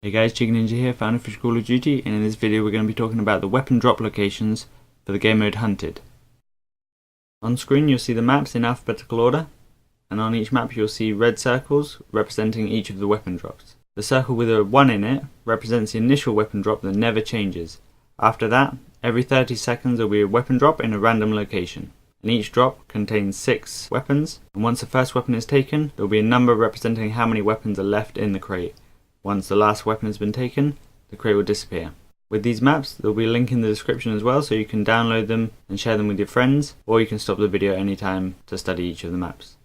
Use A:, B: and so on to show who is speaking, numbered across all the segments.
A: Hey guys, Chicken Ninja here for Unofficial Call of Duty, and in this video we're going to be talking about the weapon drop locations for the game mode Hunted. On screen you'll see the maps in alphabetical order, and on each map you'll see red circles representing each of the weapon drops. The circle with a 1 in it represents the initial weapon drop that never changes. After that, every 30 seconds there will be a weapon drop in a random location. And each drop contains 6 weapons, and once the first weapon is taken, there will be a number representing how many weapons are left in the crate. Once the last weapon has been taken, the crate will disappear. With these maps, there will be a link in the description as well, so you can download them and share them with your friends, or you can stop the video anytime to study each of the maps.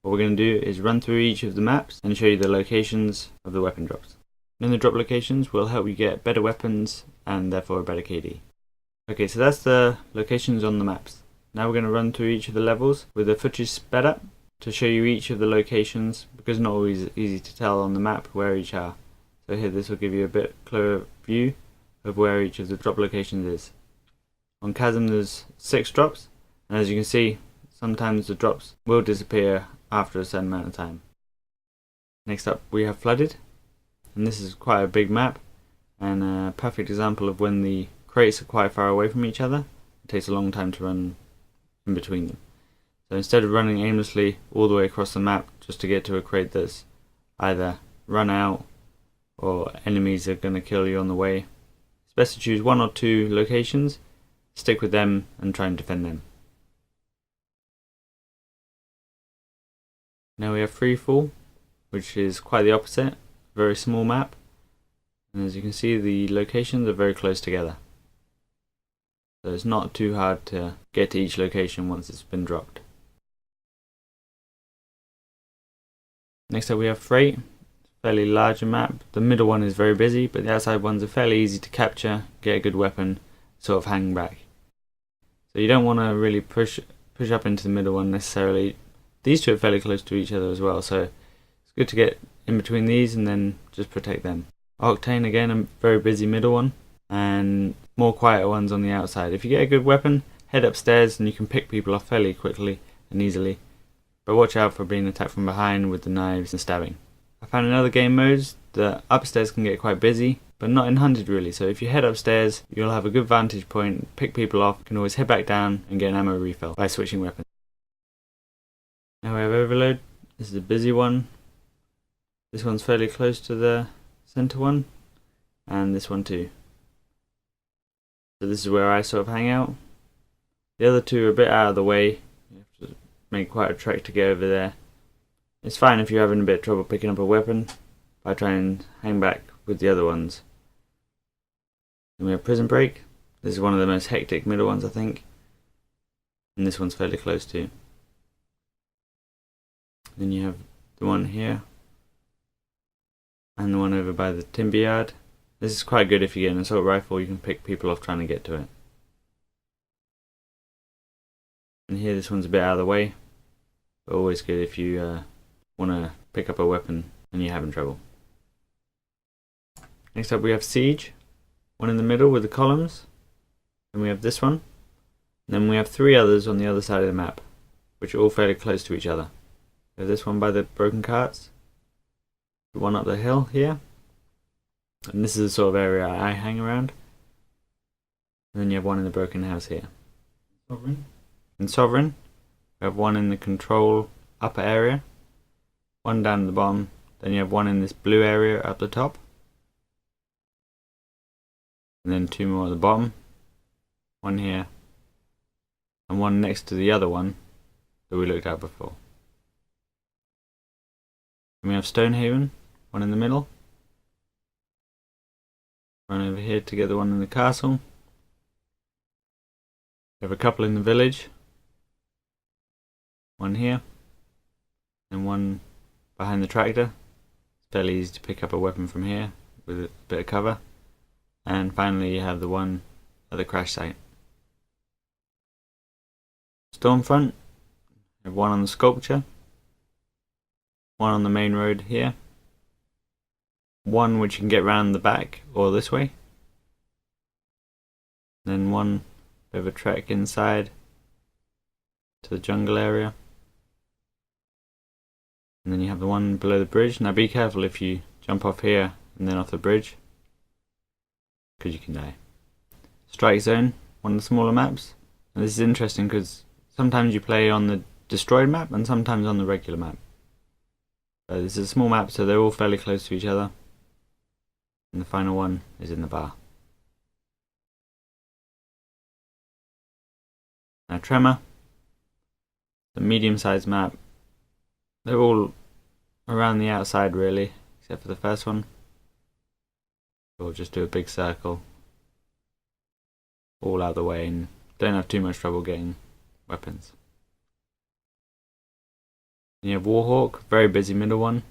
A: What we're going to do is run through each of the maps and show you the locations of the weapon drops. And the drop locations will help you get better weapons and therefore a better KD. Okay, so that's the locations on the maps. Now we're going to run through each of the levels with the footage sped up to show you each of the locations, because it's not always easy to tell on the map where each are. So here, this will give you a bit clearer view of where each of the drop locations is. On CHASM there's 6 drops, and as you can see, sometimes the drops will disappear after a certain amount of time. Next up we have Flooded, and this is quite a big map, and a perfect example of when the crates are quite far away from each other. It takes a long time to run in between them. So instead of running aimlessly all the way across the map just to get to a crate that's either run out or enemies are going to kill you on the way, it's best to choose 1 or 2 locations, stick with them and try and defend them. Now we have Freefall, which is quite the opposite, very small map, and as you can see the locations are very close together. So it's not too hard to get to each location once it's been dropped. Next up we have Freight, fairly larger map. The middle one is very busy, but the outside ones are fairly easy to capture, get a good weapon, sort of hang back. So you don't want to really push up into the middle one necessarily. These two are fairly close to each other as well, so it's good to get in between these and then just protect them. OCTANE, again, a very busy middle one, and more quieter ones on the outside. If you get a good weapon, head upstairs and you can pick people off fairly quickly and easily, but watch out for being attacked from behind with the knives and stabbing. I found in other game modes that upstairs can get quite busy, but not in Hunted really, so if you head upstairs you'll have a good vantage point, pick people off, you can always head back down and get an ammo refill by switching weapons. Now we have Overload. This is a busy one. This one's fairly close to the center one, and this one too. So this is where I sort of hang out. The other two are a bit out of the way, you have to make quite a trek to get over there. It's fine if you're having a bit of trouble picking up a weapon by trying and hang back with the other ones. Then we have Prison Break. This is one of the most hectic middle ones I think, and this one's fairly close too. Then you have the one here, and the one over by the timber yard. This is quite good if you get an assault rifle, you can pick people off trying to get to it. And here this one's a bit out of the way, but always good if you want to pick up a weapon and you're having trouble. Next up we have Siege, one in the middle with the columns. Then we have this one. And then we have 3 others on the other side of the map, which are all fairly close to each other. There's this one by the broken carts, the one up the hill here, and this is the sort of area I hang around. And then you have one in the broken house here. In Sovereign, we have one in the control upper area, one down at the bottom, then you have one in this blue area up the top, and then 2 more at the bottom, one here, and one next to the other one that we looked at before. And we have Stonehaven, one in the middle. Run over here to get the one in the castle. We have a couple in the village. One here, and one behind the tractor. It's fairly easy to pick up a weapon from here with a bit of cover. And finally you have the one at the crash site. Stormfront, we have one on the sculpture, one on the main road here, one which you can get round the back or this way, then one bit of a trek inside to the jungle area, and then you have the one below the bridge. Now be careful if you jump off here and then off the bridge, because you can die. Strike Zone, one of the smaller maps. And this is interesting because sometimes you play on the destroyed map and sometimes on the regular map. This is a small map, so they're all fairly close to each other. And the final one is in the bar. Now Tremor, the medium-sized map. They're all around the outside really, except for the first one. We'll just do a big circle, all out of the way, and don't have too much trouble getting weapons. And you have WARHAWK, very busy middle one.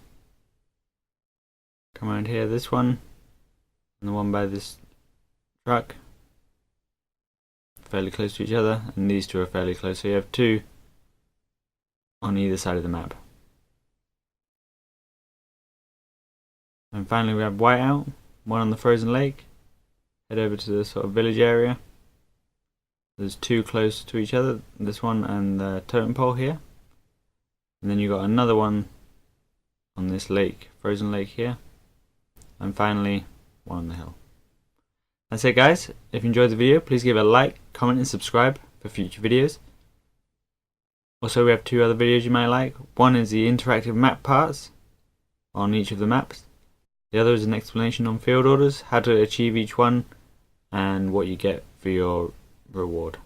A: Come around here, this one, and the one by this truck. Fairly close to each other, and these two are fairly close, so you have two on either side of the map. And finally we have Whiteout, one on the frozen lake. Head over to the sort of village area. There's two close to each other, this one and the totem pole here. And then you got another one on this lake, frozen lake here. And finally, one on the hill. That's it guys. If you enjoyed the video, please give it a like, comment and subscribe for future videos. Also we have two other videos you might like. One is the interactive map parts on each of the maps. The other is an explanation on field orders, how to achieve each one and what you get for your reward.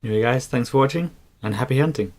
A: Anyway guys, thanks for watching and happy hunting!